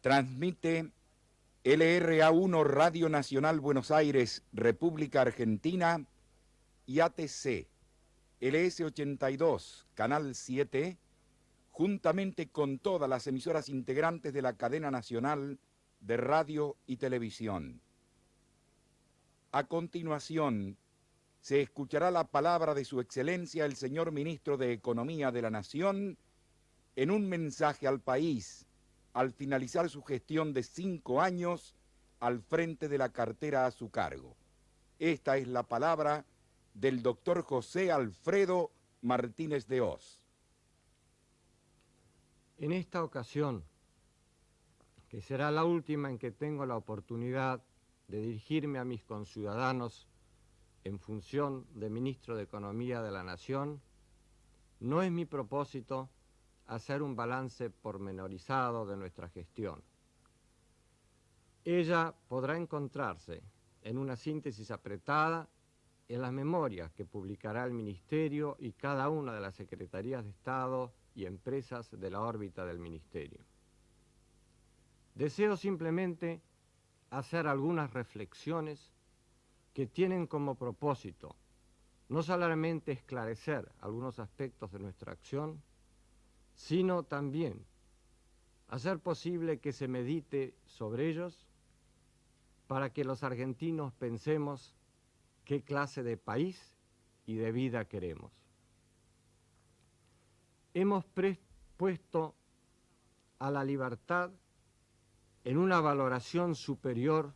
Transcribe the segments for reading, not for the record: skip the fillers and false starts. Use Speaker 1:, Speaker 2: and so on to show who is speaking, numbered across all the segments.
Speaker 1: Transmite LRA1 Radio Nacional Buenos Aires, República Argentina, y ATC, LS82, Canal 7, juntamente con todas las emisoras integrantes de la cadena nacional de radio y televisión. A continuación, se escuchará la palabra de Su Excelencia el señor Ministro de Economía de la Nación en un mensaje al país al finalizar su gestión de 5 años al frente de la cartera a su cargo. Esta es la palabra del doctor José Alfredo Martínez de Hoz.
Speaker 2: En esta ocasión, que será la última en que tengo la oportunidad de dirigirme a mis conciudadanos en función de Ministro de Economía de la Nación, no es mi propósito hacer un balance pormenorizado de nuestra gestión. Ella podrá encontrarse en una síntesis apretada en las memorias que publicará el Ministerio y cada una de las Secretarías de Estado y empresas de la órbita del Ministerio. Deseo simplemente hacer algunas reflexiones que tienen como propósito no solamente esclarecer algunos aspectos de nuestra acción, sino también hacer posible que se medite sobre ellos para que los argentinos pensemos qué clase de país y de vida queremos. Hemos puesto a la libertad en una valoración superior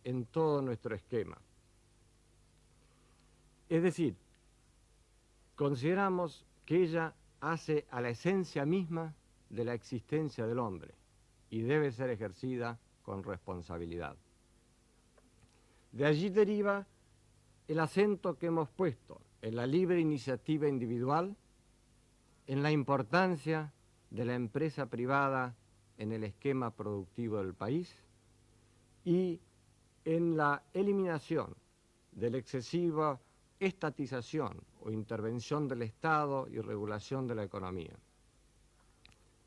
Speaker 2: en todo nuestro esquema. Es decir, consideramos que ella hace a la esencia misma de la existencia del hombre y debe ser ejercida con responsabilidad. De allí deriva el acento que hemos puesto en la libre iniciativa individual, en la importancia de la empresa privada en el esquema productivo del país y en la eliminación de la excesiva estatización o intervención del Estado y regulación de la economía.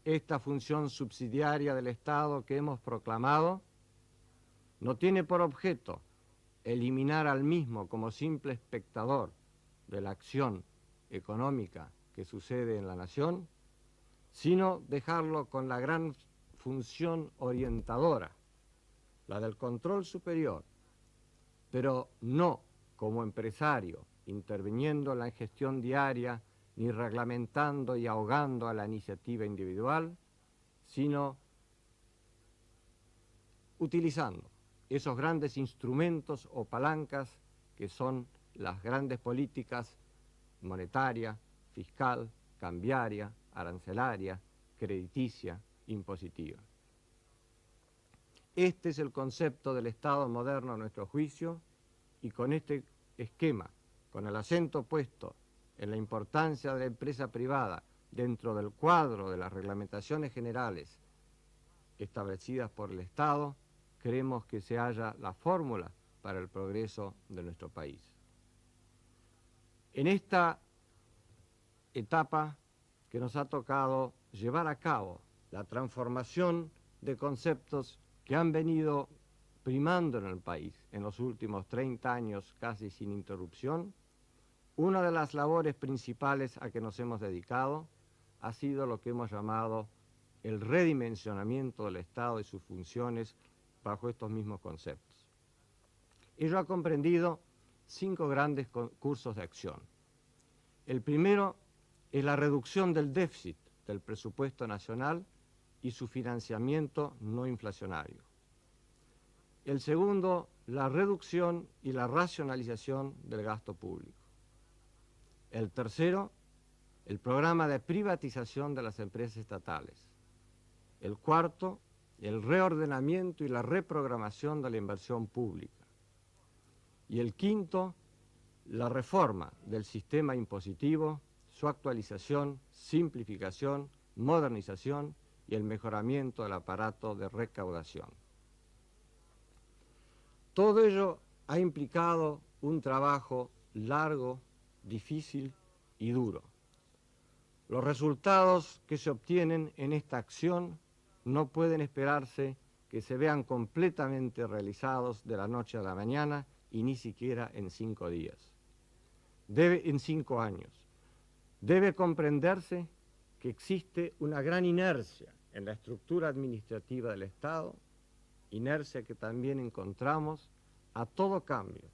Speaker 2: Esta función subsidiaria del Estado que hemos proclamado no tiene por objeto eliminar al mismo como simple espectador de la acción económica que sucede en la nación, sino dejarlo con la gran función orientadora, la del control superior, pero no como empresario, interviniendo en la gestión diaria, ni reglamentando y ahogando a la iniciativa individual, sino utilizando esos grandes instrumentos o palancas que son las grandes políticas monetaria, fiscal, cambiaria, arancelaria, crediticia, impositiva. Este es el concepto del Estado moderno a nuestro juicio, y con este esquema, con el acento puesto en la importancia de la empresa privada dentro del cuadro de las reglamentaciones generales establecidas por el Estado, creemos que se halla la fórmula para el progreso de nuestro país. En esta etapa que nos ha tocado llevar a cabo la transformación de conceptos que han venido primando en el país en los últimos 30 años casi sin interrupción, una de las labores principales a que nos hemos dedicado ha sido lo que hemos llamado el redimensionamiento del Estado y sus funciones bajo estos mismos conceptos. Ello ha comprendido 5 grandes cursos de acción. El primero es la reducción del déficit del presupuesto nacional y su financiamiento no inflacionario. El segundo, la reducción y la racionalización del gasto público. El tercero, el programa de privatización de las empresas estatales. El cuarto, el reordenamiento y la reprogramación de la inversión pública. Y el quinto, la reforma del sistema impositivo, su actualización, simplificación, modernización y el mejoramiento del aparato de recaudación. Todo ello ha implicado un trabajo largo, difícil y duro. Los resultados que se obtienen en esta acción no pueden esperarse que se vean completamente realizados de la noche a la mañana y ni siquiera en 5 días. En 5 años. Debe comprenderse que existe una gran inercia en la estructura administrativa del Estado, inercia que también encontramos a todo cambio,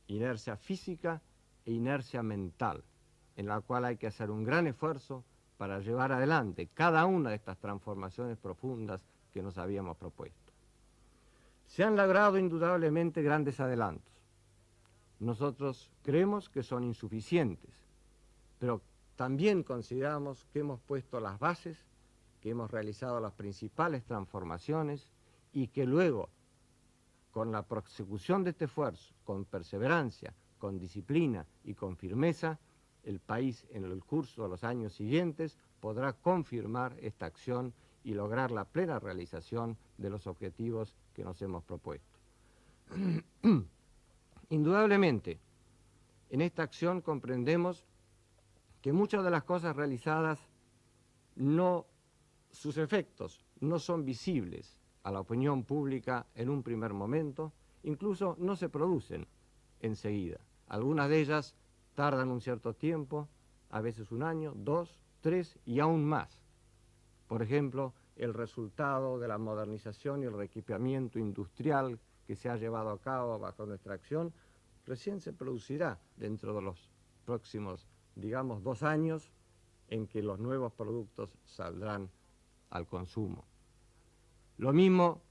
Speaker 2: inercia física e inercia mental, en la cual hay que hacer un gran esfuerzo para llevar adelante cada una de estas transformaciones profundas que nos habíamos propuesto. Se han logrado indudablemente grandes adelantos. Nosotros creemos que son insuficientes, pero también consideramos que hemos puesto las bases, que hemos realizado las principales transformaciones y que luego, con la prosecución de este esfuerzo, con perseverancia, con disciplina y con firmeza, el país en el curso de los años siguientes podrá confirmar esta acción y lograr la plena realización de los objetivos que nos hemos propuesto. Indudablemente, en esta acción comprendemos que muchas de las cosas realizadas sus efectos no son visibles a la opinión pública en un primer momento, incluso no se producen enseguida. Algunas de ellas tardan un cierto tiempo, a veces 1 año, 2, 3 y aún más. Por ejemplo, el resultado de la modernización y el reequipamiento industrial que se ha llevado a cabo bajo nuestra acción recién se producirá dentro de los próximos, digamos, 2 años en que los nuevos productos saldrán al consumo. Lo mismo,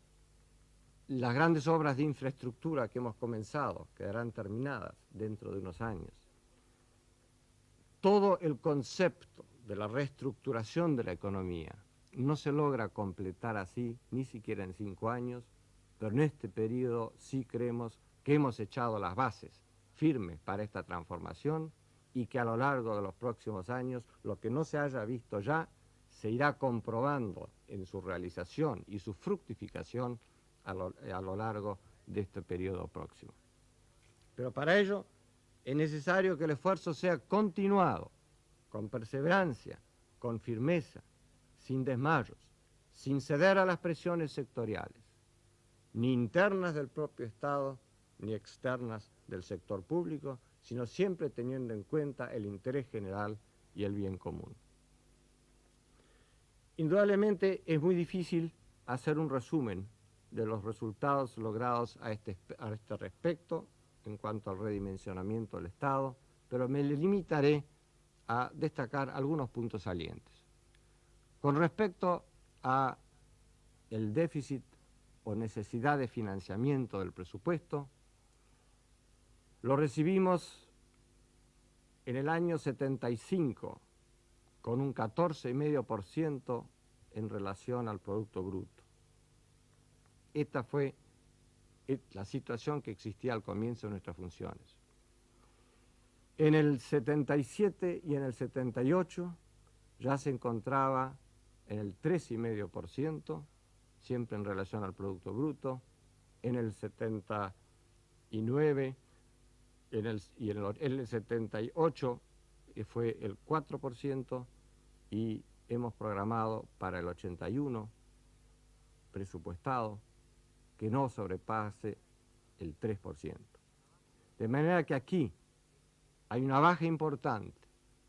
Speaker 2: las grandes obras de infraestructura que hemos comenzado quedarán terminadas dentro de unos años. Todo el concepto de la reestructuración de la economía no se logra completar así, ni siquiera en 5 años, pero en este periodo sí creemos que hemos echado las bases firmes para esta transformación y que a lo largo de los próximos años lo que no se haya visto ya se irá comprobando en su realización y su fructificación a lo largo de este periodo próximo. Pero para ello es necesario que el esfuerzo sea continuado, con perseverancia, con firmeza, sin desmayos, sin ceder a las presiones sectoriales, ni internas del propio Estado, ni externas del sector público, sino siempre teniendo en cuenta el interés general y el bien común. Indudablemente es muy difícil hacer un resumen de los resultados logrados a este respecto en cuanto al redimensionamiento del Estado, pero me limitaré a destacar algunos puntos salientes. Con respecto a el déficit o necesidad de financiamiento del presupuesto, lo recibimos en el año 75 con un 14,5% en relación al Producto Bruto. Esta fue la situación que existía al comienzo de nuestras funciones. En el 77 y en el 78 ya se encontraba en el 3,5%, siempre en relación al Producto Bruto. En el 79 y en el 78 fue el 4% y hemos programado para el 81 presupuestado que no sobrepase el 3%. De manera que aquí hay una baja importante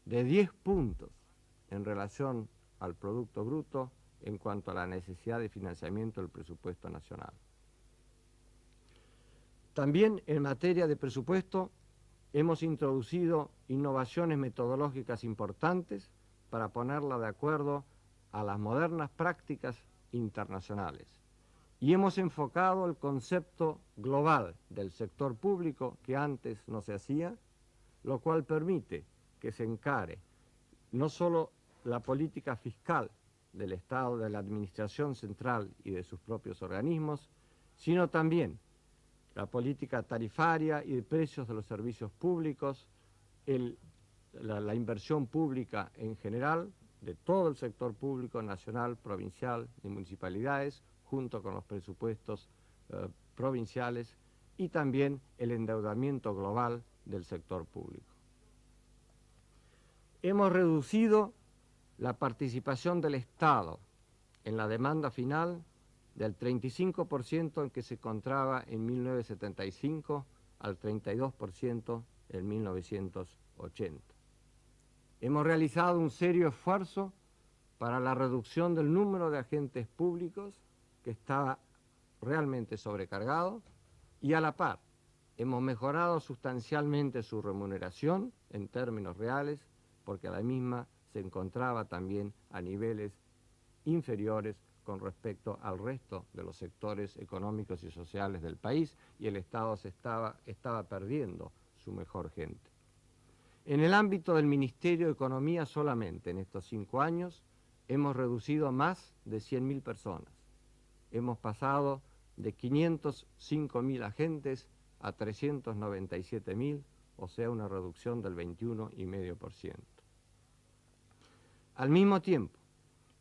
Speaker 2: de 10 puntos en relación al Producto Bruto en cuanto a la necesidad de financiamiento del presupuesto nacional. También en materia de presupuesto hemos introducido innovaciones metodológicas importantes para ponerla de acuerdo a las modernas prácticas internacionales. Y hemos enfocado el concepto global del sector público que antes no se hacía, lo cual permite que se encare no solo la política fiscal del Estado, de la Administración Central y de sus propios organismos, sino también la política tarifaria y de precios de los servicios públicos, la inversión pública en general, de todo el sector público nacional, provincial y municipalidades, junto con los presupuestos provinciales, y también el endeudamiento global del sector público. Hemos reducido la participación del Estado en la demanda final del 35% en que se encontraba en 1975 al 32% en 1980. Hemos realizado un serio esfuerzo para la reducción del número de agentes públicos, que estaba realmente sobrecargado, y a la par hemos mejorado sustancialmente su remuneración en términos reales, porque la misma se encontraba también a niveles inferiores con respecto al resto de los sectores económicos y sociales del país, y el Estado estaba perdiendo su mejor gente. En el ámbito del Ministerio de Economía solamente en estos 5 años hemos reducido a más de 100.000 personas. Hemos pasado de 505.000 agentes a 397.000, o sea, una reducción del 21,5%. Al mismo tiempo,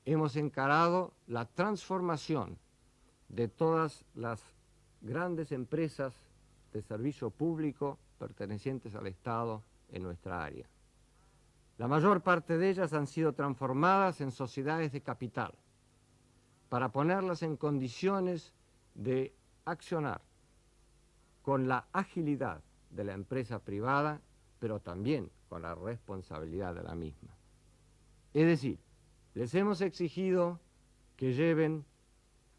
Speaker 2: hemos encarado la transformación de todas las grandes empresas de servicio público pertenecientes al Estado en nuestra área. La mayor parte de ellas han sido transformadas en sociedades de capital para ponerlas en condiciones de accionar con la agilidad de la empresa privada, pero también con la responsabilidad de la misma. Es decir, les hemos exigido que lleven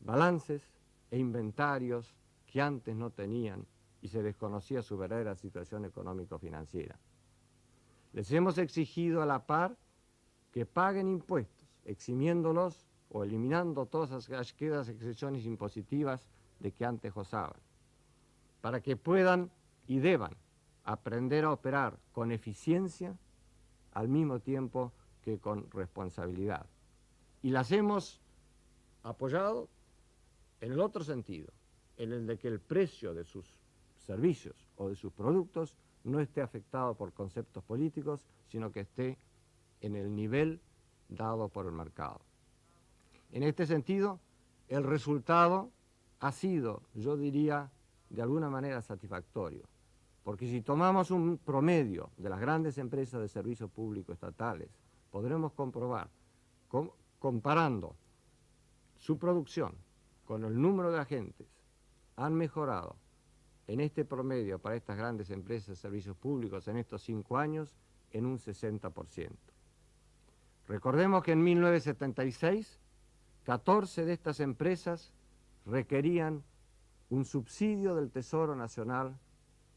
Speaker 2: balances e inventarios que antes no tenían y se desconocía su verdadera situación económico-financiera. Les hemos exigido a la par que paguen impuestos, eximiéndolos o eliminando todas aquellas exenciones impositivas de que antes gozaban, para que puedan y deban aprender a operar con eficiencia al mismo tiempo que con responsabilidad. Y las hemos apoyado en el otro sentido, en el de que el precio de sus servicios o de sus productos no esté afectado por conceptos políticos, sino que esté en el nivel dado por el mercado. En este sentido, el resultado ha sido, yo diría, de alguna manera satisfactorio, porque si tomamos un promedio de las grandes empresas de servicio público estatales, podremos comprobar, comparando su producción con el número de agentes, han mejorado en este promedio para estas grandes empresas de servicios públicos en estos 5 años en un 60%. Recordemos que en 1976, 14 de estas empresas requerían un subsidio del Tesoro Nacional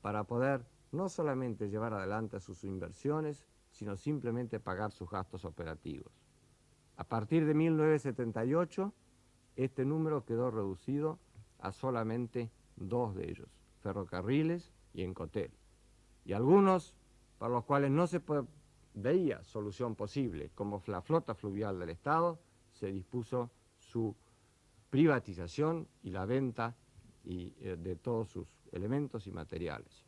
Speaker 2: para poder no solamente llevar adelante sus inversiones, sino simplemente pagar sus gastos operativos. A partir de 1978, este número quedó reducido a solamente 2 de ellos, Ferrocarriles y Encotel. Y algunos para los cuales no se veía solución posible, como la flota fluvial del Estado, se dispuso su privatización y la venta de todos sus elementos y materiales.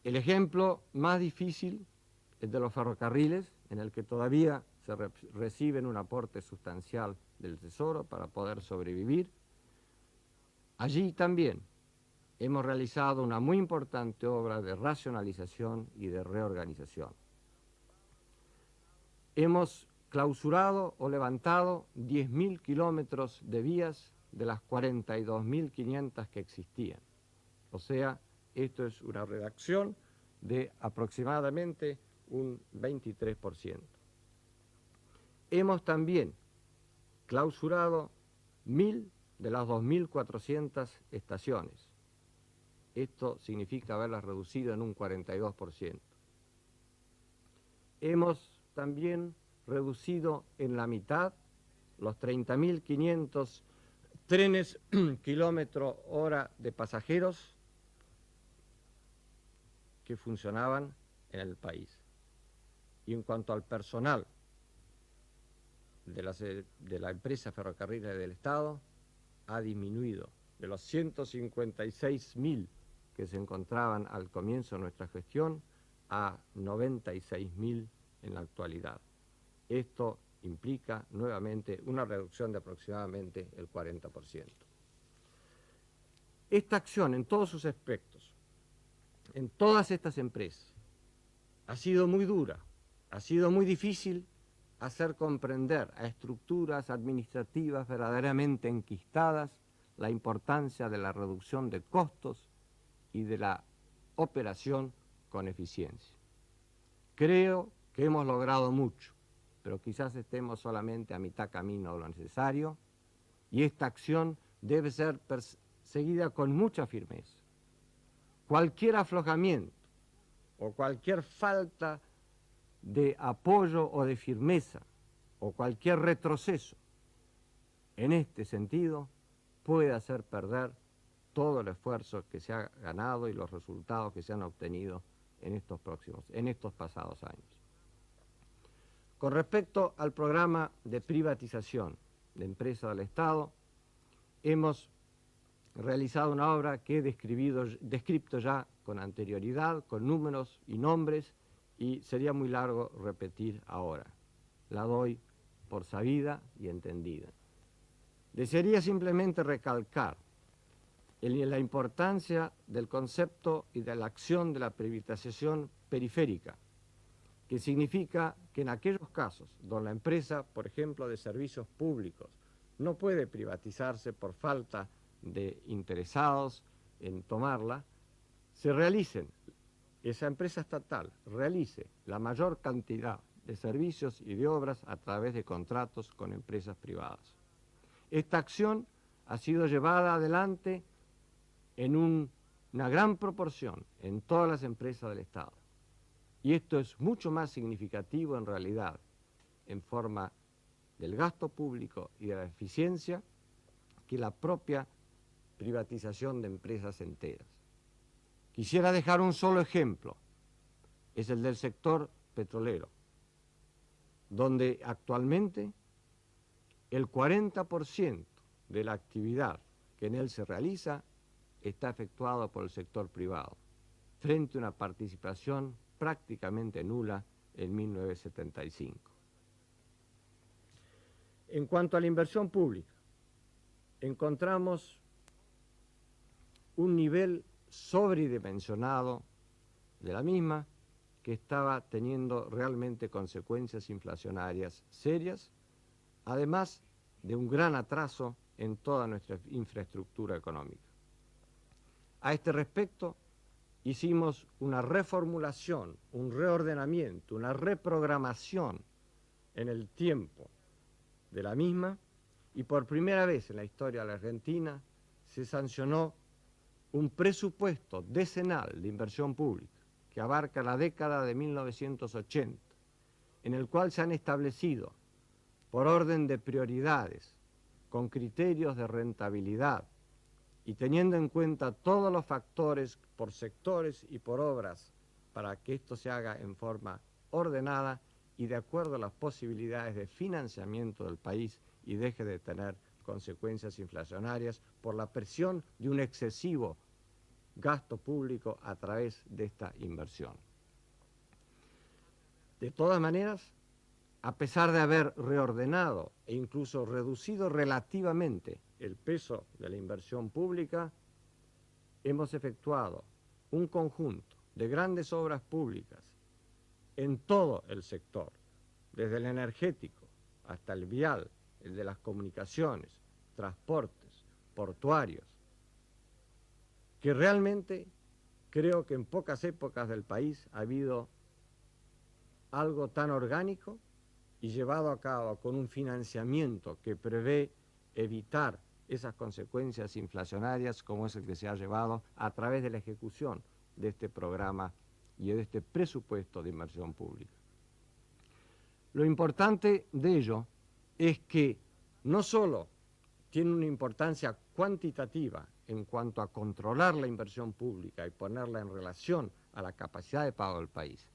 Speaker 2: El ejemplo más difícil es de los ferrocarriles, en el que todavía se reciben un aporte sustancial del Tesoro para poder sobrevivir. Allí también hemos realizado una muy importante obra de racionalización y de reorganización. Hemos clausurado o levantado 10.000 kilómetros de vías de las 42.500 que existían. O sea, esto es una reducción de aproximadamente un 23%. Hemos también clausurado 1.000 de las 2.400 estaciones. Esto significa haberlas reducido en un 42%. Hemos también reducido en la mitad los 30.500 trenes kilómetro hora de pasajeros que funcionaban en el país. Y en cuanto al personal de la empresa Ferrocarriles del Estado, ha disminuido de los 156.000 que se encontraban al comienzo de nuestra gestión a 96.000 en la actualidad. Esto implica nuevamente una reducción de aproximadamente el 40%. Esta acción en todos sus aspectos, en todas estas empresas, ha sido muy dura, ha sido muy difícil hacer comprender a estructuras administrativas verdaderamente enquistadas la importancia de la reducción de costos y de la operación con eficiencia. Creo que hemos logrado mucho, pero quizás estemos solamente a mitad camino de lo necesario, y esta acción debe ser perseguida con mucha firmeza. Cualquier aflojamiento o cualquier falta de apoyo o de firmeza o cualquier retroceso en este sentido puede hacer perder todo el esfuerzo que se ha ganado y los resultados que se han obtenido en estos pasados años. Con respecto al programa de privatización de empresas del Estado, hemos realizado una obra que he descrito ya con anterioridad, con números y nombres, y sería muy largo repetir ahora. La doy por sabida y entendida. Desearía simplemente recalcar la importancia del concepto y de la acción de la privatización periférica, que significa que en aquellos casos donde la empresa, por ejemplo, de servicios públicos, no puede privatizarse por falta de interesados en tomarla, esa empresa estatal realice la mayor cantidad de servicios y de obras a través de contratos con empresas privadas. Esta acción ha sido llevada adelante en una gran proporción en todas las empresas del Estado. Y esto es mucho más significativo en realidad en forma del gasto público y de la eficiencia que la propia privatización de empresas enteras. Quisiera dejar un solo ejemplo, es el del sector petrolero, donde actualmente el 40% de la actividad que en él se realiza está efectuado por el sector privado, frente a una participación prácticamente nula en 1975. En cuanto a la inversión pública, encontramos un nivel sobredimensionado de la misma que estaba teniendo realmente consecuencias inflacionarias serias, además de un gran atraso en toda nuestra infraestructura económica. A este respecto, hicimos una reformulación, un reordenamiento, una reprogramación en el tiempo de la misma, y por primera vez en la historia de la Argentina se sancionó un presupuesto decenal de inversión pública que abarca la década de 1980, en el cual se han establecido, por orden de prioridades, con criterios de rentabilidad y teniendo en cuenta todos los factores por sectores y por obras para que esto se haga en forma ordenada y de acuerdo a las posibilidades de financiamiento del país y deje de tener consecuencias inflacionarias por la presión de un excesivo gasto público a través de esta inversión. De todas maneras, a pesar de haber reordenado e incluso reducido relativamente el peso de la inversión pública, hemos efectuado un conjunto de grandes obras públicas en todo el sector, desde el energético hasta el vial, el de las comunicaciones, transportes, portuarios, que realmente creo que en pocas épocas del país ha habido algo tan orgánico y llevado a cabo con un financiamiento que prevé evitar esas consecuencias inflacionarias como es el que se ha llevado a través de la ejecución de este programa y de este presupuesto de inversión pública. Lo importante de ello es que no solo tiene una importancia cuantitativa en cuanto a controlar la inversión pública y ponerla en relación a la capacidad de pago del país,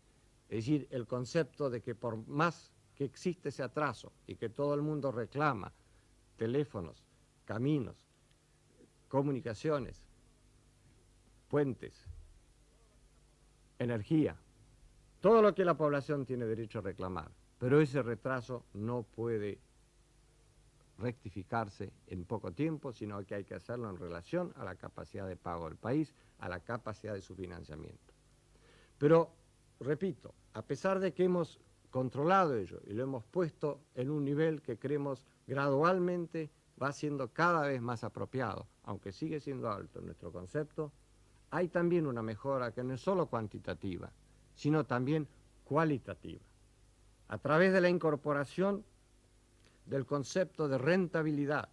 Speaker 2: es decir, el concepto de que por más que existe ese atraso y que todo el mundo reclama teléfonos, caminos, comunicaciones, puentes, energía, todo lo que la población tiene derecho a reclamar, pero ese retraso no puede rectificarse en poco tiempo, sino que hay que hacerlo en relación a la capacidad de pago del país, a la capacidad de su financiamiento. Pero, repito, a pesar de que hemos controlado ello y lo hemos puesto en un nivel que creemos gradualmente va siendo cada vez más apropiado, aunque sigue siendo alto en nuestro concepto, hay también una mejora que no es solo cuantitativa, sino también cualitativa. A través de la incorporación del concepto de rentabilidad,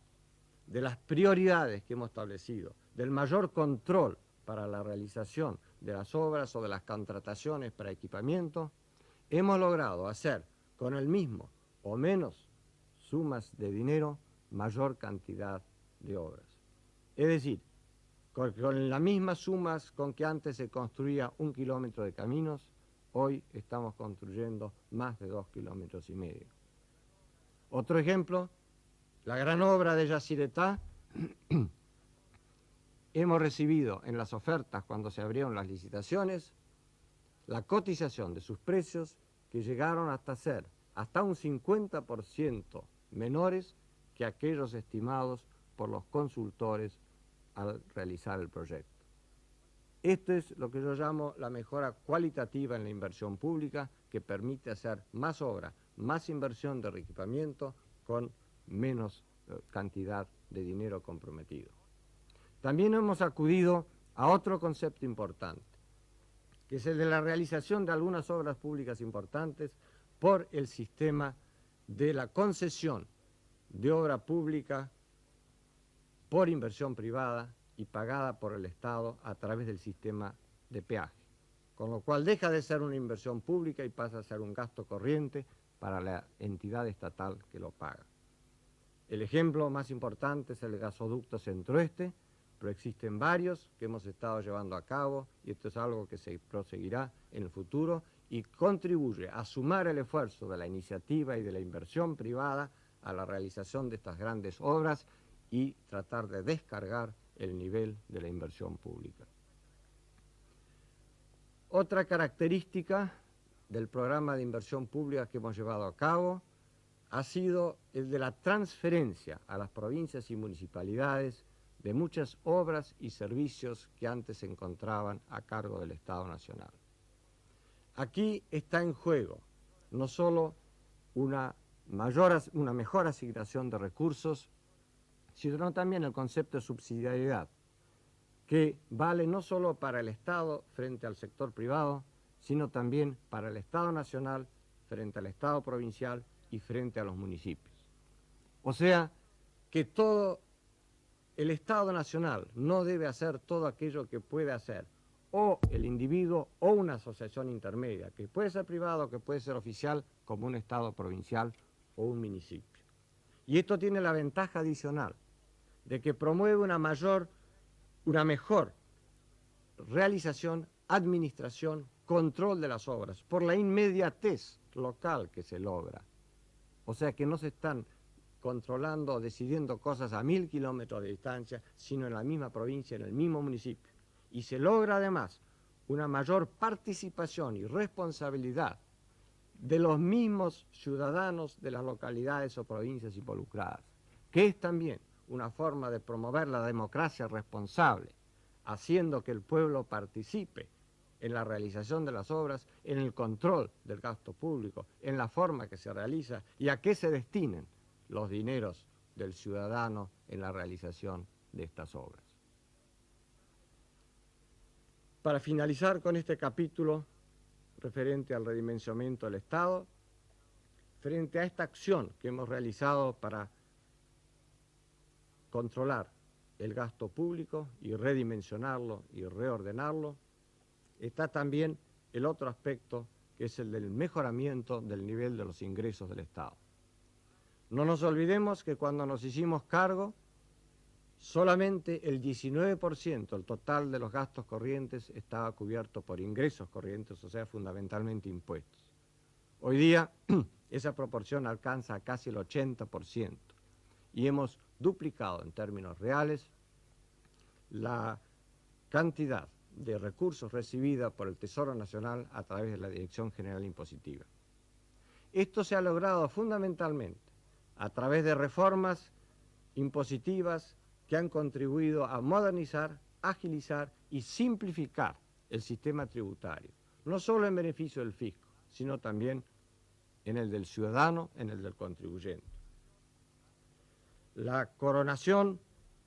Speaker 2: de las prioridades que hemos establecido, del mayor control para la realización de las obras o de las contrataciones para equipamiento, hemos logrado hacer con el mismo o menos sumas de dinero mayor cantidad de obras. Es decir, con las mismas sumas con que antes se construía 1 kilómetro de caminos, hoy estamos construyendo más de 2,5 kilómetros. Otro ejemplo, la gran obra de Yacyretá. Hemos recibido en las ofertas cuando se abrieron las licitaciones la cotización de sus precios que llegaron hasta ser hasta un 50% menores que aquellos estimados por los consultores al realizar el proyecto. Esto es lo que yo llamo la mejora cualitativa en la inversión pública, que permite hacer más obra, más inversión de equipamiento con menos cantidad de dinero comprometido. También hemos acudido a otro concepto importante, que es el de la realización de algunas obras públicas importantes por el sistema de la concesión de obra pública por inversión privada y pagada por el Estado a través del sistema de peaje, con lo cual deja de ser una inversión pública y pasa a ser un gasto corriente para la entidad estatal que lo paga. El ejemplo más importante es el gasoducto Centroeste, pero existen varios que hemos estado llevando a cabo y esto es algo que se proseguirá en el futuro y contribuye a sumar el esfuerzo de la iniciativa y de la inversión privada a la realización de estas grandes obras y tratar de descargar el nivel de la inversión pública. Otra característica del programa de inversión pública que hemos llevado a cabo ha sido el de la transferencia a las provincias y municipalidades de muchas obras y servicios que antes se encontraban a cargo del Estado Nacional. Aquí está en juego no solo una mejor asignación de recursos, sino también el concepto de subsidiariedad, que vale no solo para el Estado frente al sector privado, sino también para el Estado Nacional frente al Estado provincial y frente a los municipios. O sea, que todo el Estado Nacional no debe hacer todo aquello que puede hacer o el individuo o una asociación intermedia, que puede ser privado, que puede ser oficial, como un Estado provincial o un municipio. Y esto tiene la ventaja adicional de que promueve una mejor realización, administración, control de las obras, por la inmediatez local que se logra. O sea que no se están controlando o decidiendo cosas a 1000 kilómetros de distancia, sino en la misma provincia, en el mismo municipio. Y se logra además una mayor participación y responsabilidad de los mismos ciudadanos de las localidades o provincias involucradas, que es también una forma de promover la democracia responsable, haciendo que el pueblo participe en la realización de las obras, en el control del gasto público, en la forma que se realiza y a qué se destinen los dineros del ciudadano en la realización de estas obras. Para finalizar con este capítulo referente al redimensionamiento del Estado, frente a esta acción que hemos realizado para controlar el gasto público y redimensionarlo y reordenarlo, está también el otro aspecto que es el del mejoramiento del nivel de los ingresos del Estado. No nos olvidemos que cuando nos hicimos cargo, solamente el 19% del total de los gastos corrientes estaba cubierto por ingresos corrientes, o sea, fundamentalmente impuestos. Hoy día esa proporción alcanza a casi el 80% y hemos duplicado en términos reales la cantidad de recursos recibida por el Tesoro Nacional a través de la Dirección General Impositiva. Esto se ha logrado fundamentalmente a través de reformas impositivas que han contribuido a modernizar, agilizar y simplificar el sistema tributario, no solo en beneficio del fisco, sino también en el del ciudadano, en el del contribuyente. La coronación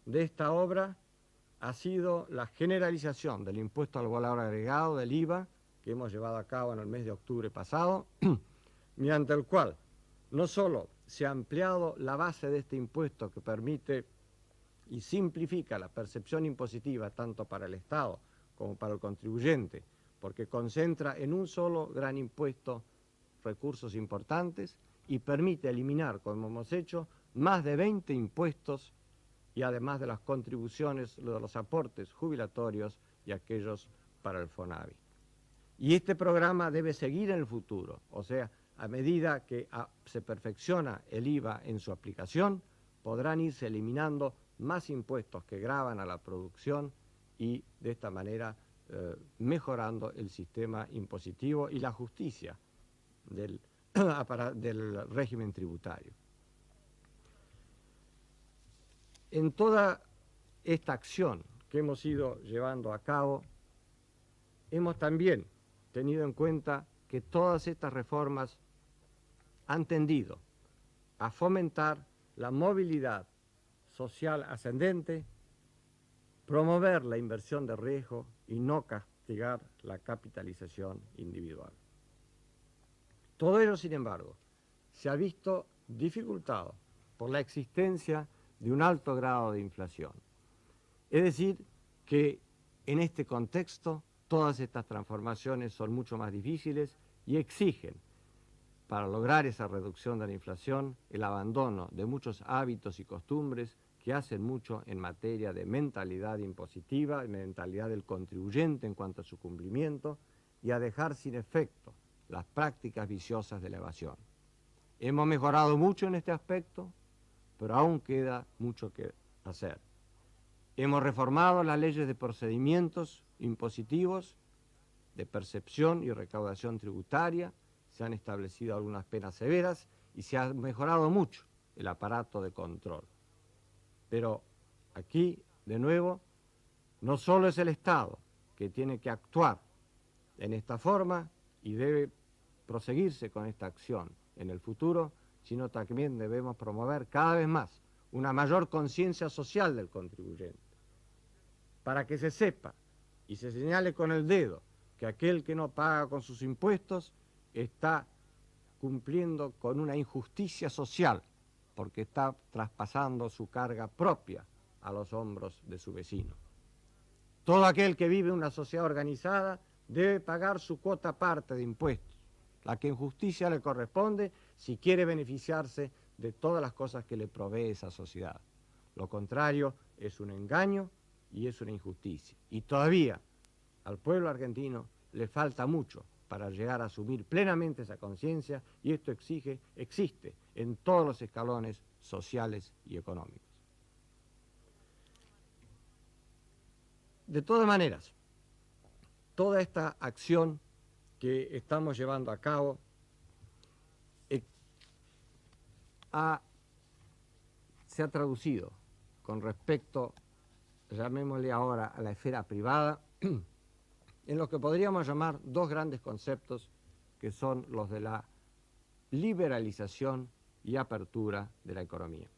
Speaker 2: de esta obra ha sido la generalización del impuesto al valor agregado, del IVA, que hemos llevado a cabo en el mes de octubre pasado, mediante el cual no solo se ha ampliado la base de este impuesto que permite y simplifica la percepción impositiva tanto para el Estado como para el contribuyente, porque concentra en un solo gran impuesto recursos importantes y permite eliminar, como hemos hecho, más de 20 impuestos y además de las contribuciones, de los aportes jubilatorios y aquellos para el FONAVI. Y este programa debe seguir en el futuro, o sea, a medida que se perfecciona el IVA en su aplicación, podrán irse eliminando más impuestos que gravan a la producción y de esta manera mejorando el sistema impositivo y la justicia del régimen tributario. En toda esta acción que hemos ido llevando a cabo, hemos también tenido en cuenta que todas estas reformas han tendido a fomentar la movilidad social ascendente, promover la inversión de riesgo y no castigar la capitalización individual. Todo ello, sin embargo, se ha visto dificultado por la existencia de un alto grado de inflación. Es decir, que en este contexto todas estas transformaciones son mucho más difíciles y exigen, para lograr esa reducción de la inflación, el abandono de muchos hábitos y costumbres que hacen mucho en materia de mentalidad impositiva, mentalidad del contribuyente en cuanto a su cumplimiento, y a dejar sin efecto las prácticas viciosas de la evasión. Hemos mejorado mucho en este aspecto, pero aún queda mucho que hacer. Hemos reformado las leyes de procedimientos impositivos, de percepción y recaudación tributaria, se han establecido algunas penas severas y se ha mejorado mucho el aparato de control. Pero aquí, de nuevo, no solo es el Estado que tiene que actuar en esta forma y debe proseguirse con esta acción en el futuro, sino también debemos promover cada vez más una mayor conciencia social del contribuyente, para que se sepa y se señale con el dedo que aquel que no paga con sus impuestos está cumpliendo con una injusticia social, porque está traspasando su carga propia a los hombros de su vecino. Todo aquel que vive en una sociedad organizada debe pagar su cuota parte de impuestos, la que en justicia le corresponde si quiere beneficiarse de todas las cosas que le provee esa sociedad. Lo contrario es un engaño y es una injusticia. Y todavía al pueblo argentino le falta mucho para llegar a asumir plenamente esa conciencia, y esto existe en todos los escalones sociales y económicos. De todas maneras, toda esta acción que estamos llevando a cabo se ha traducido con respecto, llamémosle ahora, a la esfera privada, en lo que podríamos llamar dos grandes conceptos, que son los de la liberalización y apertura de la economía.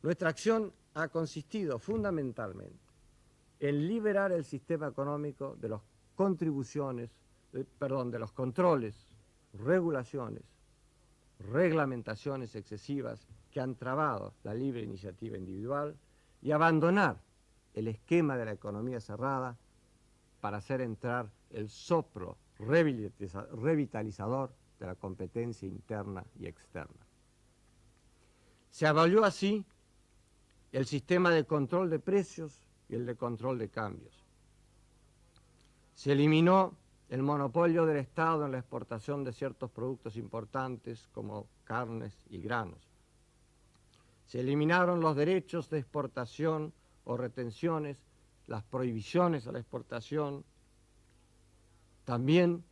Speaker 2: Nuestra acción ha consistido fundamentalmente en liberar el sistema económico de las contribuciones, de los controles, regulaciones, reglamentaciones excesivas que han trabado la libre iniciativa individual, y abandonar el esquema de la economía cerrada para hacer entrar el soplo revitalizador de la competencia interna y externa. Se abolió así el sistema de control de precios y el de control de cambios. Se eliminó el monopolio del Estado en la exportación de ciertos productos importantes como carnes y granos. Se eliminaron los derechos de exportación o retenciones, las prohibiciones a la exportación. También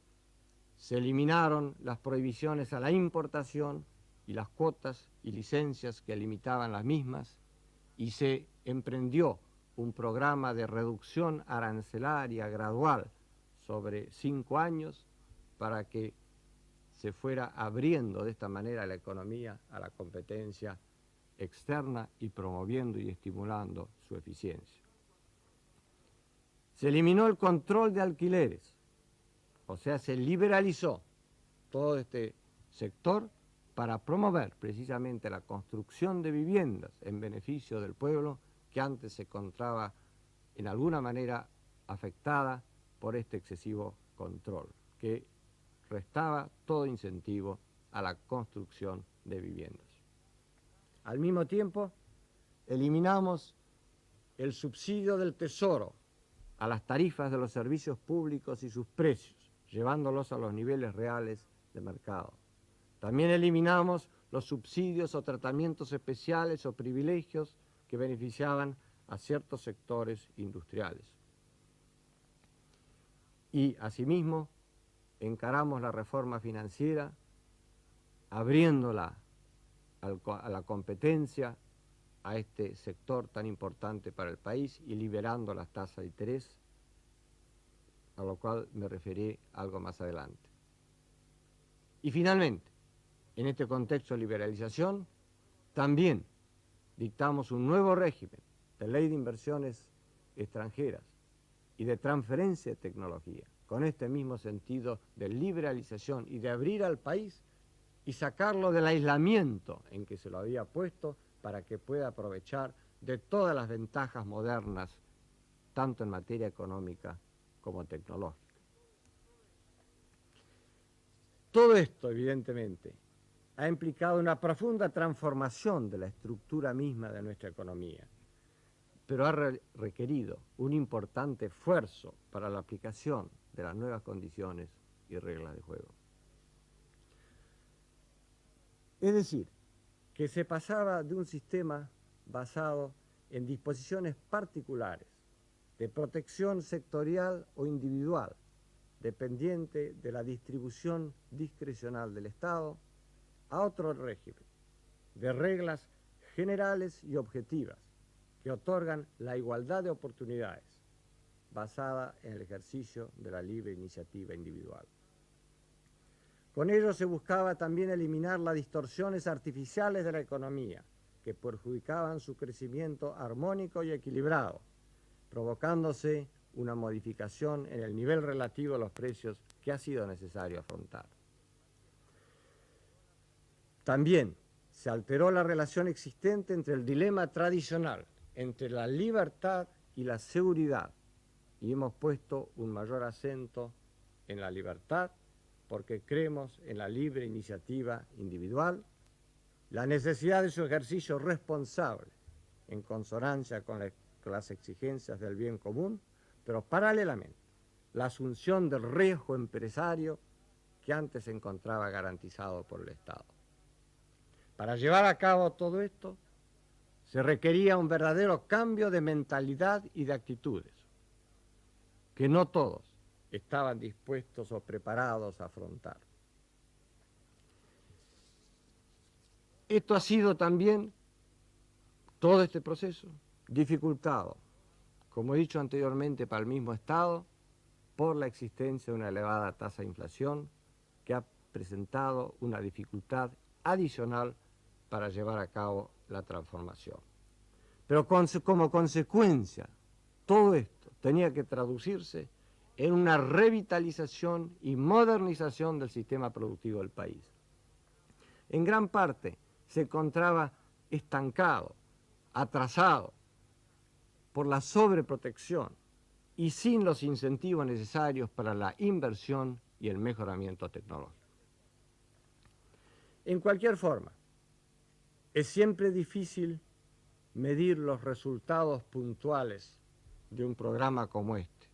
Speaker 2: se eliminaron las prohibiciones a la importación y las cuotas y licencias que limitaban las mismas, y se emprendió un programa de reducción arancelaria gradual sobre 5 años para que se fuera abriendo de esta manera la economía a la competencia externa y promoviendo y estimulando su eficiencia. Se eliminó el control de alquileres, o sea, se liberalizó todo este sector para promover precisamente la construcción de viviendas en beneficio del pueblo que antes se encontraba en alguna manera afectada por este excesivo control, que restaba todo incentivo a la construcción de viviendas. Al mismo tiempo, eliminamos el subsidio del Tesoro a las tarifas de los servicios públicos y sus precios, llevándolos a los niveles reales de mercado. También eliminamos los subsidios o tratamientos especiales o privilegios que beneficiaban a ciertos sectores industriales. Y, asimismo, encaramos la reforma financiera, abriéndola a la competencia a este sector tan importante para el país y liberando las tasas de interés, a lo cual me referiré algo más adelante. Y finalmente, en este contexto de liberalización, también dictamos un nuevo régimen de ley de inversiones extranjeras y de transferencia de tecnología, con este mismo sentido de liberalización y de abrir al país y sacarlo del aislamiento en que se lo había puesto para que pueda aprovechar de todas las ventajas modernas, tanto en materia económica como tecnológica. Todo esto, evidentemente, ha implicado una profunda transformación de la estructura misma de nuestra economía, pero ha requerido un importante esfuerzo para la aplicación de las nuevas condiciones y reglas de juego. Es decir, que se pasaba de un sistema basado en disposiciones particulares de protección sectorial o individual, dependiente de la distribución discrecional del Estado, a otro régimen de reglas generales y objetivas que otorgan la igualdad de oportunidades basada en el ejercicio de la libre iniciativa individual. Con ello se buscaba también eliminar las distorsiones artificiales de la economía que perjudicaban su crecimiento armónico y equilibrado, provocándose una modificación en el nivel relativo de los precios que ha sido necesario afrontar. También se alteró la relación existente entre el dilema tradicional, entre la libertad y la seguridad, y hemos puesto un mayor acento en la libertad porque creemos en la libre iniciativa individual, la necesidad de su ejercicio responsable en consonancia con las exigencias del bien común, pero paralelamente la asunción del riesgo empresario que antes se encontraba garantizado por el Estado. Para llevar a cabo todo esto, se requería un verdadero cambio de mentalidad y de actitudes, que no todos estaban dispuestos o preparados a afrontar. Esto ha sido también, todo este proceso, dificultado, como he dicho anteriormente, para el mismo Estado, por la existencia de una elevada tasa de inflación que ha presentado una dificultad adicional para llevar a cabo la transformación. Pero como consecuencia, todo esto tenía que traducirse en una revitalización y modernización del sistema productivo del país. En gran parte se encontraba estancado, atrasado por la sobreprotección y sin los incentivos necesarios para la inversión y el mejoramiento tecnológico. En cualquier forma, es siempre difícil medir los resultados puntuales de un programa como este,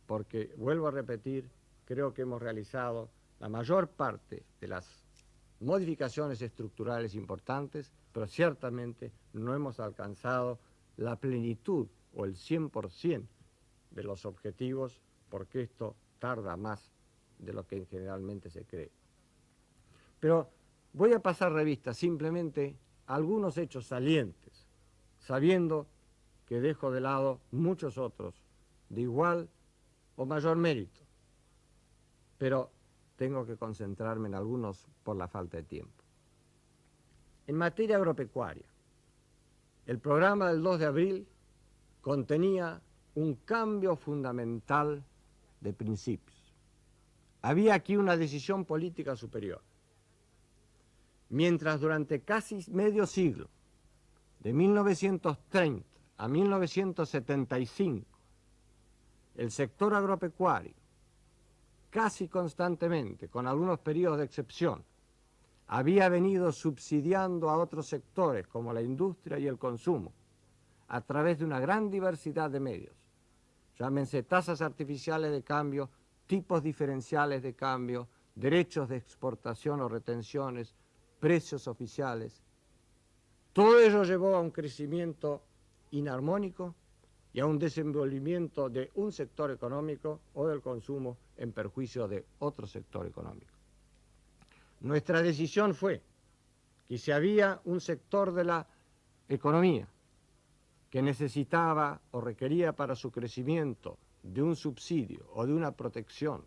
Speaker 2: porque, vuelvo a repetir, creo que hemos realizado la mayor parte de las modificaciones estructurales importantes, pero ciertamente no hemos alcanzado la plenitud o el 100% de los objetivos, porque esto tarda más de lo que generalmente se cree. Pero voy a pasar revista simplemente a algunos hechos salientes, sabiendo que dejo de lado muchos otros de igual o mayor mérito. Pero tengo que concentrarme en algunos por la falta de tiempo. En materia agropecuaria, el programa del 2 de abril contenía un cambio fundamental de principios. Había aquí una decisión política superior. Mientras durante casi medio siglo, de 1930 a 1975, el sector agropecuario, casi constantemente, con algunos periodos de excepción, había venido subsidiando a otros sectores como la industria y el consumo a través de una gran diversidad de medios. Llámense tasas artificiales de cambio, tipos diferenciales de cambio, derechos de exportación o retenciones, precios oficiales. Todo ello llevó a un crecimiento inarmónico y a un desenvolvimiento de un sector económico o del consumo en perjuicio de otro sector económico. Nuestra decisión fue que si había un sector de la economía que necesitaba o requería para su crecimiento de un subsidio o de una protección,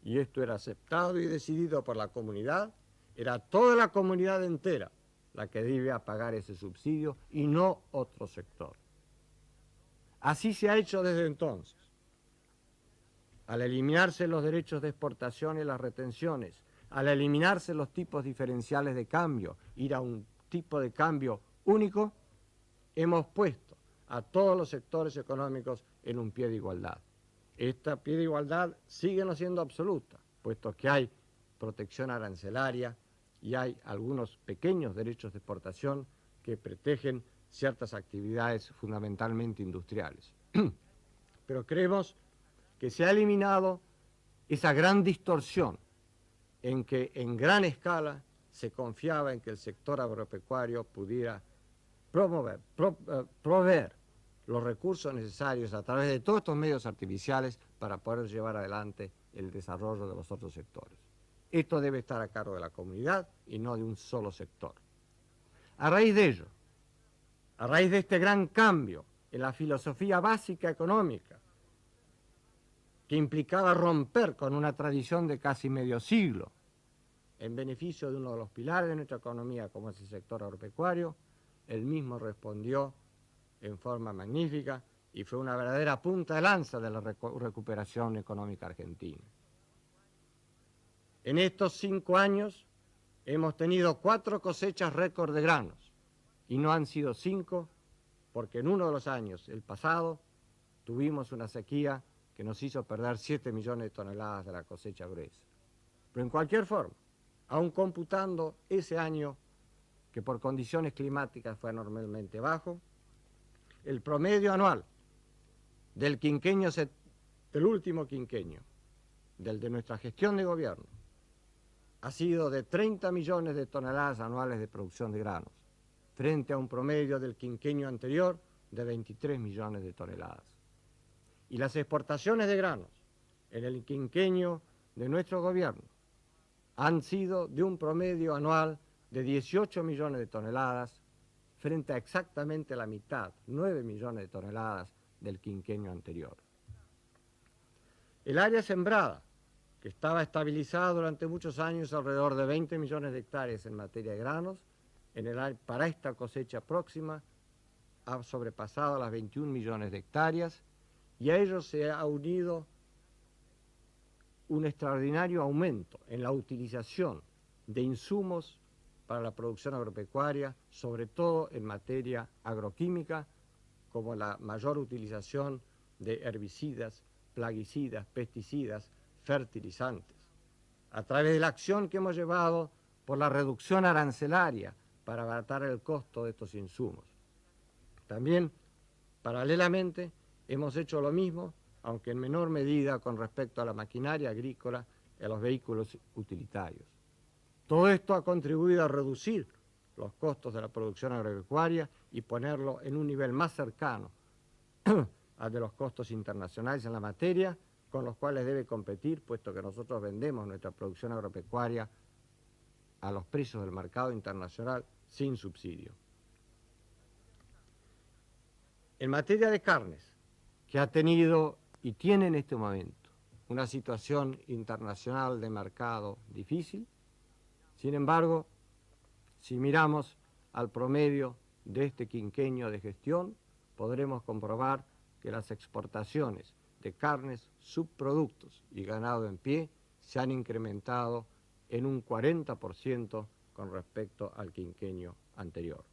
Speaker 2: y esto era aceptado y decidido por la comunidad, era toda la comunidad entera la que debía pagar ese subsidio y no otro sector. Así se ha hecho desde entonces. Al eliminarse los derechos de exportación y las retenciones, al eliminarse los tipos diferenciales de cambio, ir a un tipo de cambio único, hemos puesto a todos los sectores económicos en un pie de igualdad. Esta pie de igualdad sigue no siendo absoluta, puesto que hay protección arancelaria y hay algunos pequeños derechos de exportación que protegen ciertas actividades fundamentalmente industriales. Pero creemos que se ha eliminado esa gran distorsión en que en gran escala se confiaba en que el sector agropecuario pudiera proveer los recursos necesarios a través de todos estos medios artificiales para poder llevar adelante el desarrollo de los otros sectores. Esto debe estar a cargo de la comunidad y no de un solo sector. A raíz de ello, a raíz de este gran cambio en la filosofía básica económica, que implicaba romper con una tradición de casi medio siglo en beneficio de uno de los pilares de nuestra economía, como es el sector agropecuario, él mismo respondió en forma magnífica y fue una verdadera punta de lanza de la recuperación económica argentina. En estos 5 años hemos tenido 4 cosechas récord de granos, y no han sido 5, porque en uno de los años, el pasado, tuvimos una sequía que nos hizo perder 7 millones de toneladas de la cosecha gruesa. Pero en cualquier forma, aun computando ese año que por condiciones climáticas fue anormalmente bajo, el promedio anual del quinquenio, del último quinquenio, del de nuestra gestión de gobierno, ha sido de 30 millones de toneladas anuales de producción de granos, frente a un promedio del quinquenio anterior de 23 millones de toneladas. Y las exportaciones de granos en el quinquenio de nuestro gobierno han sido de un promedio anual de 18 millones de toneladas frente a exactamente la mitad, 9 millones de toneladas del quinquenio anterior. El área sembrada, que estaba estabilizada durante muchos años alrededor de 20 millones de hectáreas en materia de granos, para esta cosecha próxima ha sobrepasado las 21 millones de hectáreas y a ello se ha unido un extraordinario aumento en la utilización de insumos para la producción agropecuaria, sobre todo en materia agroquímica, como la mayor utilización de herbicidas, plaguicidas, pesticidas, fertilizantes, a través de la acción que hemos llevado por la reducción arancelaria para abaratar el costo de estos insumos. También, paralelamente, hemos hecho lo mismo, aunque en menor medida, con respecto a la maquinaria agrícola y a los vehículos utilitarios. Todo esto ha contribuido a reducir los costos de la producción agropecuaria y ponerlo en un nivel más cercano al de los costos internacionales en la materia, con los cuales debe competir, puesto que nosotros vendemos nuestra producción agropecuaria a los precios del mercado internacional sin subsidio. En materia de carnes, que ha tenido y tiene en este momento una situación internacional de mercado difícil. Sin embargo, si miramos al promedio de este quinquenio de gestión, podremos comprobar que las exportaciones de carnes, subproductos y ganado en pie se han incrementado en un 40% con respecto al quinquenio anterior.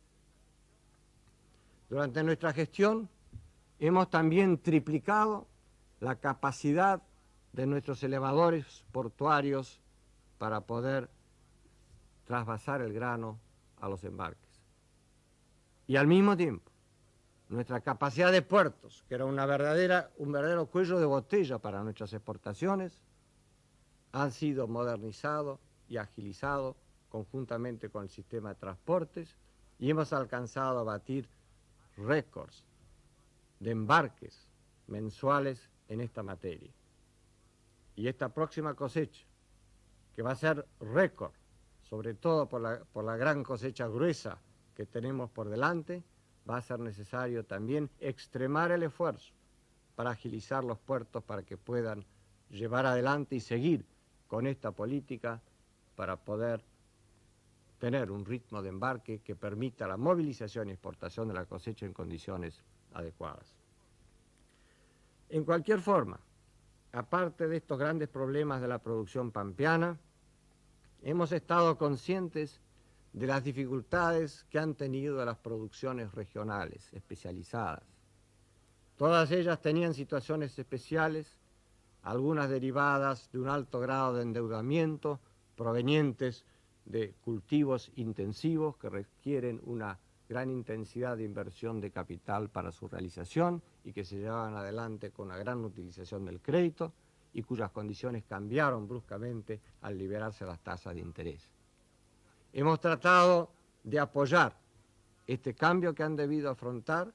Speaker 2: Durante nuestra gestión hemos también triplicado la capacidad de nuestros elevadores portuarios para poder trasvasar el grano a los embarques. Y al mismo tiempo, nuestra capacidad de puertos, que era un verdadero cuello de botella para nuestras exportaciones, han sido modernizados y agilizados conjuntamente con el sistema de transportes y hemos alcanzado a batir récords de embarques mensuales en esta materia. Y esta próxima cosecha, que va a ser récord, sobre todo por la gran cosecha gruesa que tenemos por delante, va a ser necesario también extremar el esfuerzo para agilizar los puertos para que puedan llevar adelante y seguir con esta política para poder tener un ritmo de embarque que permita la movilización y exportación de la cosecha en condiciones adecuadas. En cualquier forma, aparte de estos grandes problemas de la producción pampeana, hemos estado conscientes de las dificultades que han tenido las producciones regionales especializadas. Todas ellas tenían situaciones especiales, algunas derivadas de un alto grado de endeudamiento provenientes de cultivos intensivos que requieren una gran intensidad de inversión de capital para su realización y que se llevaban adelante con una gran utilización del crédito y cuyas condiciones cambiaron bruscamente al liberarse las tasas de interés. Hemos tratado de apoyar este cambio que han debido afrontar,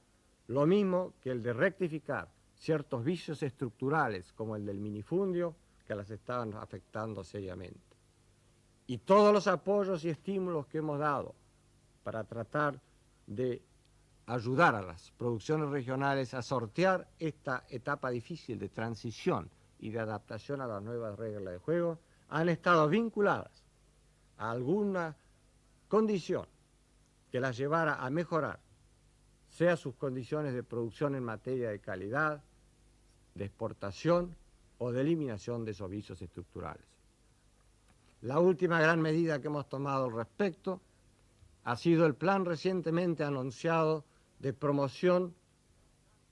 Speaker 2: lo mismo que el de rectificar ciertos vicios estructurales como el del minifundio que las estaban afectando seriamente. Y todos los apoyos y estímulos que hemos dado para tratar de ayudar a las producciones regionales a sortear esta etapa difícil de transición y de adaptación a las nuevas reglas de juego han estado vinculadas a alguna condición que las llevara a mejorar, sea sus condiciones de producción en materia de calidad, de exportación o de eliminación de esos vicios estructurales. La última gran medida que hemos tomado al respecto ha sido el plan recientemente anunciado de promoción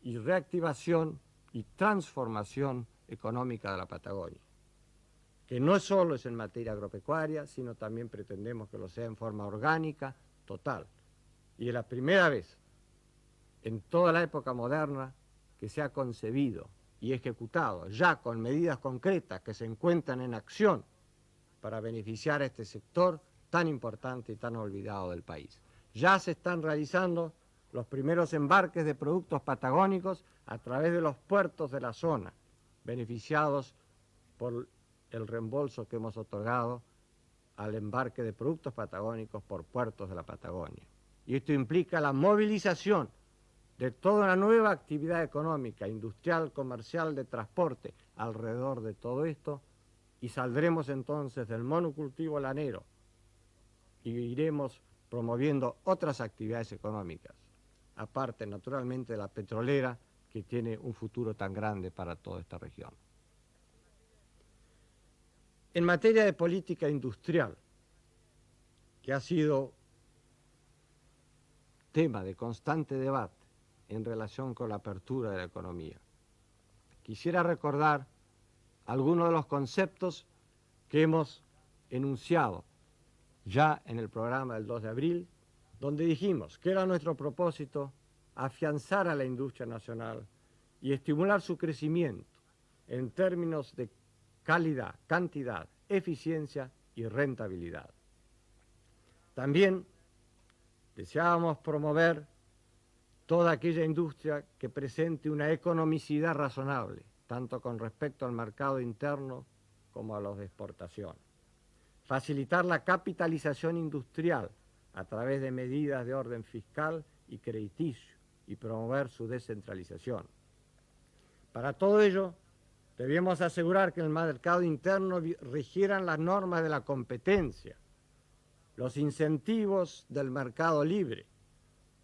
Speaker 2: y reactivación y transformación económica de la Patagonia, que no solo es en materia agropecuaria, sino también pretendemos que lo sea en forma orgánica, total. Y es la primera vez en toda la época moderna que se ha concebido y ejecutado, ya con medidas concretas que se encuentran en acción para beneficiar a este sector tan importante y tan olvidado del país. Ya se están realizando los primeros embarques de productos patagónicos a través de los puertos de la zona, beneficiados por el reembolso que hemos otorgado al embarque de productos patagónicos por puertos de la Patagonia. Y esto implica la movilización de toda una nueva actividad económica, industrial, comercial, de transporte alrededor de todo esto, y saldremos entonces del monocultivo lanero y iremos promoviendo otras actividades económicas, aparte naturalmente de la petrolera, que tiene un futuro tan grande para toda esta región. En materia de política industrial, que ha sido tema de constante debate en relación con la apertura de la economía, quisiera recordar algunos de los conceptos que hemos enunciado ya en el programa del 2 de abril, donde dijimos que era nuestro propósito afianzar a la industria nacional y estimular su crecimiento en términos de calidad, cantidad, eficiencia y rentabilidad. También deseábamos promover toda aquella industria que presente una economicidad razonable, tanto con respecto al mercado interno como a los de exportación. Facilitar la capitalización industrial a través de medidas de orden fiscal y crediticio y promover su descentralización. Para todo ello, Debíamos asegurar que en el mercado interno rigieran las normas de la competencia, los incentivos del mercado libre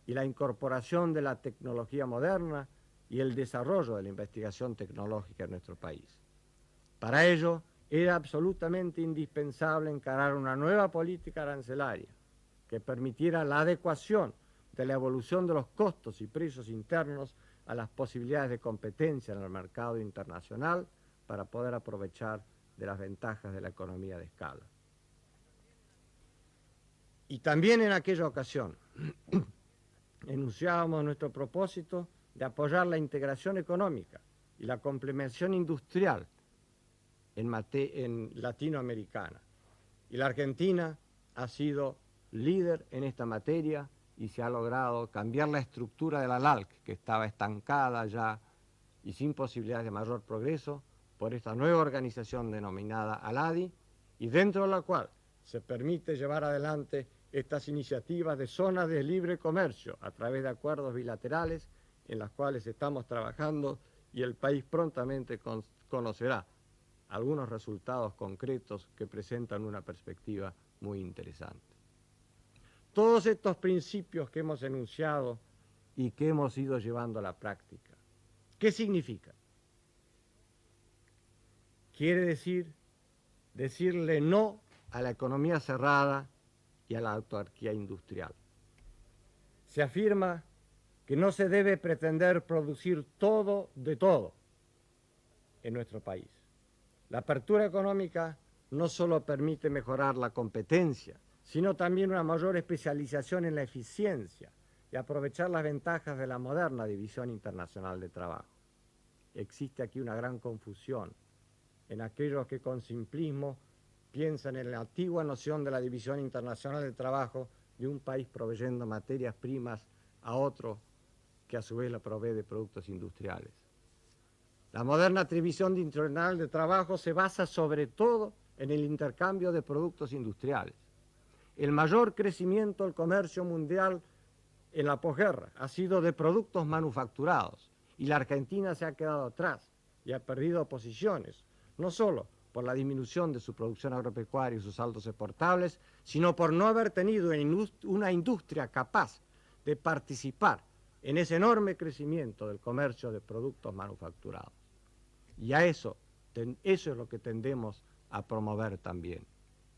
Speaker 2: y la incorporación de la tecnología moderna y el desarrollo de la investigación tecnológica en nuestro país. Para ello, era absolutamente indispensable encarar una nueva política arancelaria que permitiera la adecuación de la evolución de los costos y precios internos a las posibilidades de competencia en el mercado internacional para poder aprovechar de las ventajas de la economía de escala. Y también en aquella ocasión enunciábamos nuestro propósito de apoyar la integración económica y la complementación industrial en latinoamericana. Y la Argentina ha sido líder en esta materia y se ha logrado cambiar la estructura de la LALC, que estaba estancada ya y sin posibilidades de mayor progreso, por esta nueva organización denominada ALADI, y dentro de la cual se permite llevar adelante estas iniciativas de zonas de libre comercio a través de acuerdos bilaterales en las cuales estamos trabajando y el país prontamente conocerá algunos resultados concretos que presentan una perspectiva muy interesante. Todos estos principios que hemos enunciado y que hemos ido llevando a la práctica, ¿qué significa? Quiere decir decirle no a la economía cerrada y a la autarquía industrial. Se afirma que no se debe pretender producir todo de todo en nuestro país. La apertura económica no solo permite mejorar la competencia, sino también una mayor especialización en la eficiencia y aprovechar las ventajas de la moderna división internacional de trabajo. Existe aquí una gran confusión en aquellos que con simplismo piensan en la antigua noción de la división internacional de trabajo de un país proveyendo materias primas a otro que a su vez la provee de productos industriales. La moderna división internacional de trabajo se basa sobre todo en el intercambio de productos industriales. El mayor crecimiento del comercio mundial en la posguerra ha sido de productos manufacturados y la Argentina se ha quedado atrás y ha perdido posiciones, no solo por la disminución de su producción agropecuaria y sus saldos exportables, sino por no haber tenido una industria capaz de participar en ese enorme crecimiento del comercio de productos manufacturados. Y a eso es lo que tendemos a promover también.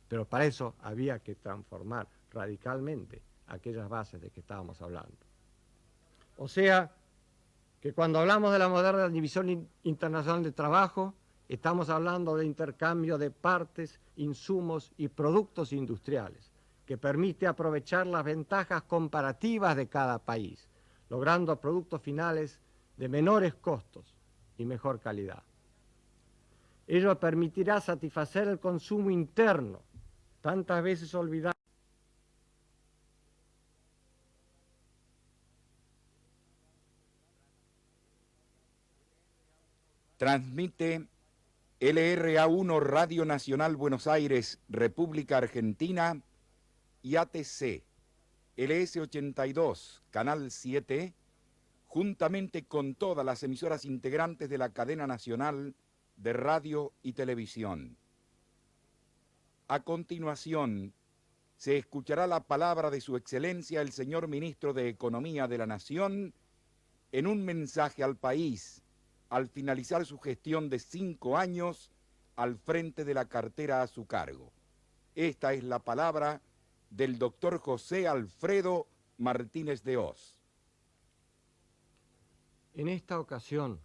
Speaker 2: Pero para eso había que transformar radicalmente aquellas bases de que estábamos hablando. O sea, que cuando hablamos de la moderna división internacional de trabajo, estamos hablando de intercambio de partes, insumos y productos industriales, que permite aprovechar las ventajas comparativas de cada país, logrando productos finales de menores costos y mejor calidad. Ello permitirá satisfacer el consumo interno, tantas veces olvidado.
Speaker 1: Transmite LRA1 Radio Nacional Buenos Aires, República Argentina, y ATC, LS82, Canal 7, juntamente con todas las emisoras integrantes de la cadena nacional de radio y televisión. A continuación, se escuchará la palabra de Su Excelencia el señor Ministro de Economía de la Nación en un mensaje al país al finalizar su gestión de 5 años al frente de la cartera a su cargo. Esta es la palabra del doctor José Alfredo Martínez de Hoz.
Speaker 2: En esta ocasión,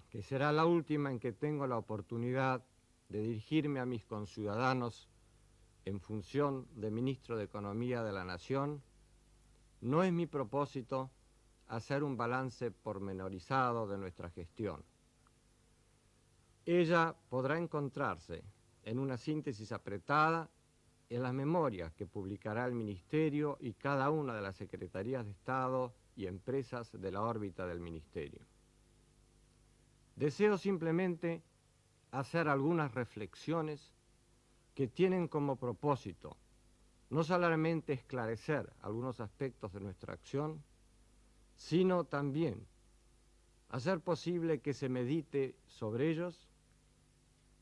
Speaker 2: que será la última en que tengo la oportunidad de dirigirme a mis conciudadanos en función de Ministro de Economía de la Nación, no es mi propósito hacer un balance pormenorizado de nuestra gestión. Ella podrá encontrarse en una síntesis apretada en las memorias que publicará el Ministerio y cada una de las Secretarías de Estado y empresas de la órbita del Ministerio. Deseo simplemente hacer algunas reflexiones que tienen como propósito no solamente esclarecer algunos aspectos de nuestra acción, sino también hacer posible que se medite sobre ellos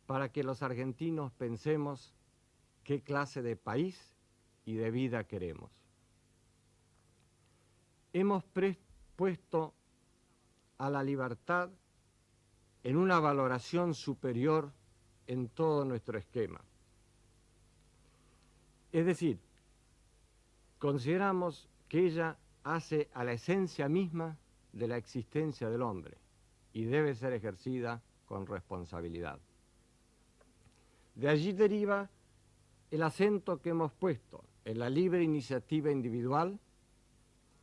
Speaker 2: para que los argentinos pensemos qué clase de país y de vida queremos. Hemos puesto a la libertad en una valoración superior en todo nuestro esquema. Es decir, consideramos que ella hace a la esencia misma de la existencia del hombre y debe ser ejercida con responsabilidad. De allí deriva el acento que hemos puesto en la libre iniciativa individual,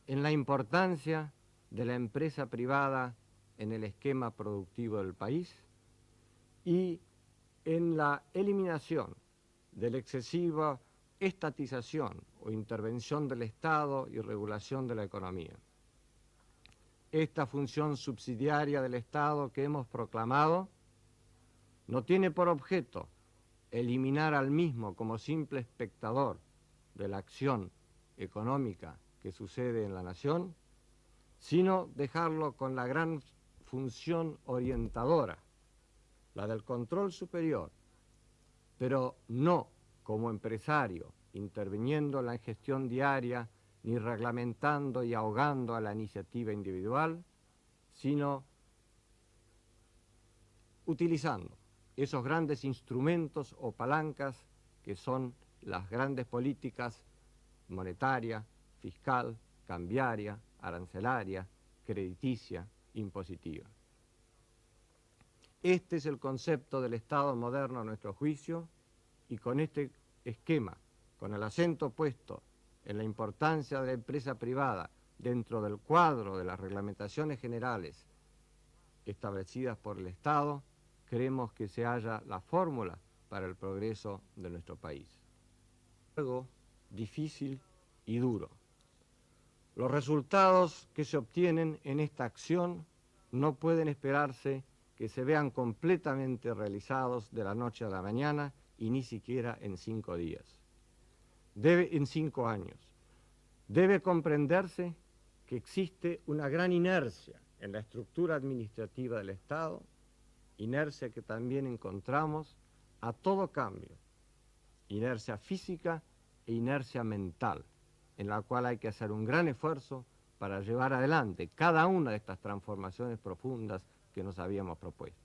Speaker 2: en la importancia de la empresa privada en el esquema productivo del país y en la eliminación de la excesiva estatización o intervención del Estado y regulación de la economía. Esta función subsidiaria del Estado que hemos proclamado no tiene por objeto eliminar al mismo como simple espectador de la acción económica que sucede en la nación, sino dejarlo con la gran función orientadora, la del control superior, pero no como empresario, interviniendo en la gestión diaria, ni reglamentando y ahogando a la iniciativa individual, sino utilizando esos grandes instrumentos o palancas que son las grandes políticas monetaria, fiscal, cambiaria, arancelaria, crediticia, impositiva. Este es el concepto del Estado moderno a nuestro juicio, y con este esquema, con el acento puesto en la importancia de la empresa privada dentro del cuadro de las reglamentaciones generales establecidas por el Estado, creemos que se halla la fórmula para el progreso de nuestro país. Algo difícil y duro. Los resultados que se obtienen en esta acción no pueden esperarse que se vean completamente realizados de la noche a la mañana y ni siquiera en 5 días. En 5 años. Debe comprenderse que existe una gran inercia en la estructura administrativa del Estado, inercia que también encontramos a todo cambio, inercia física e inercia mental, en la cual hay que hacer un gran esfuerzo para llevar adelante cada una de estas transformaciones profundas que nos habíamos propuesto.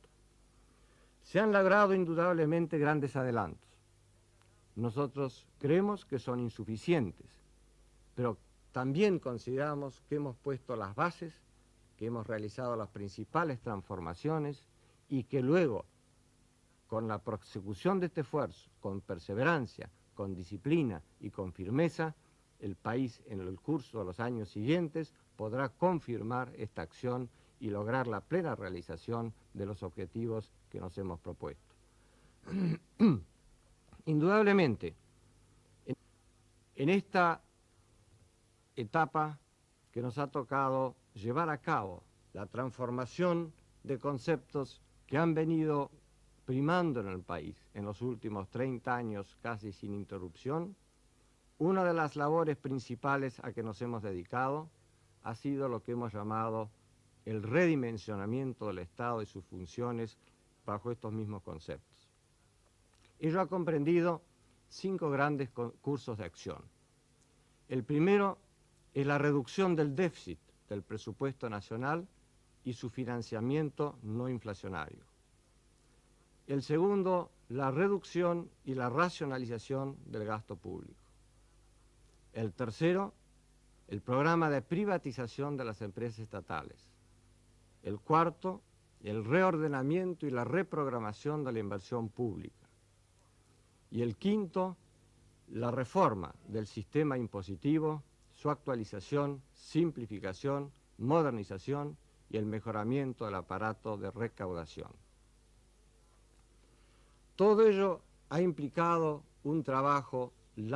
Speaker 2: Se han logrado indudablemente grandes adelantos. Nosotros creemos que son insuficientes, pero también consideramos que hemos puesto las bases, que hemos realizado las principales transformaciones y que luego, con la prosecución de este esfuerzo, con perseverancia, con disciplina y con firmeza, el país en el curso de los años siguientes podrá confirmar esta acción y lograr la plena realización de los objetivos que nos hemos propuesto. Indudablemente, en esta etapa que nos ha tocado llevar a cabo la transformación de conceptos que han venido primando en el país en los últimos 30 años casi sin interrupción, una de las labores principales a que nos hemos dedicado ha sido lo que hemos llamado el redimensionamiento del Estado y sus funciones bajo estos mismos conceptos. Ello ha comprendido 5 grandes cursos de acción. El primero es la reducción del déficit del presupuesto nacional y su financiamiento no inflacionario. El segundo, la reducción y la racionalización del gasto público. El tercero, el programa de privatización de las empresas estatales. El cuarto, el reordenamiento y la reprogramación de la inversión pública. Y el quinto, la reforma del sistema impositivo, su actualización, simplificación, modernización y el mejoramiento del aparato de recaudación. Todo ello ha implicado un trabajo largo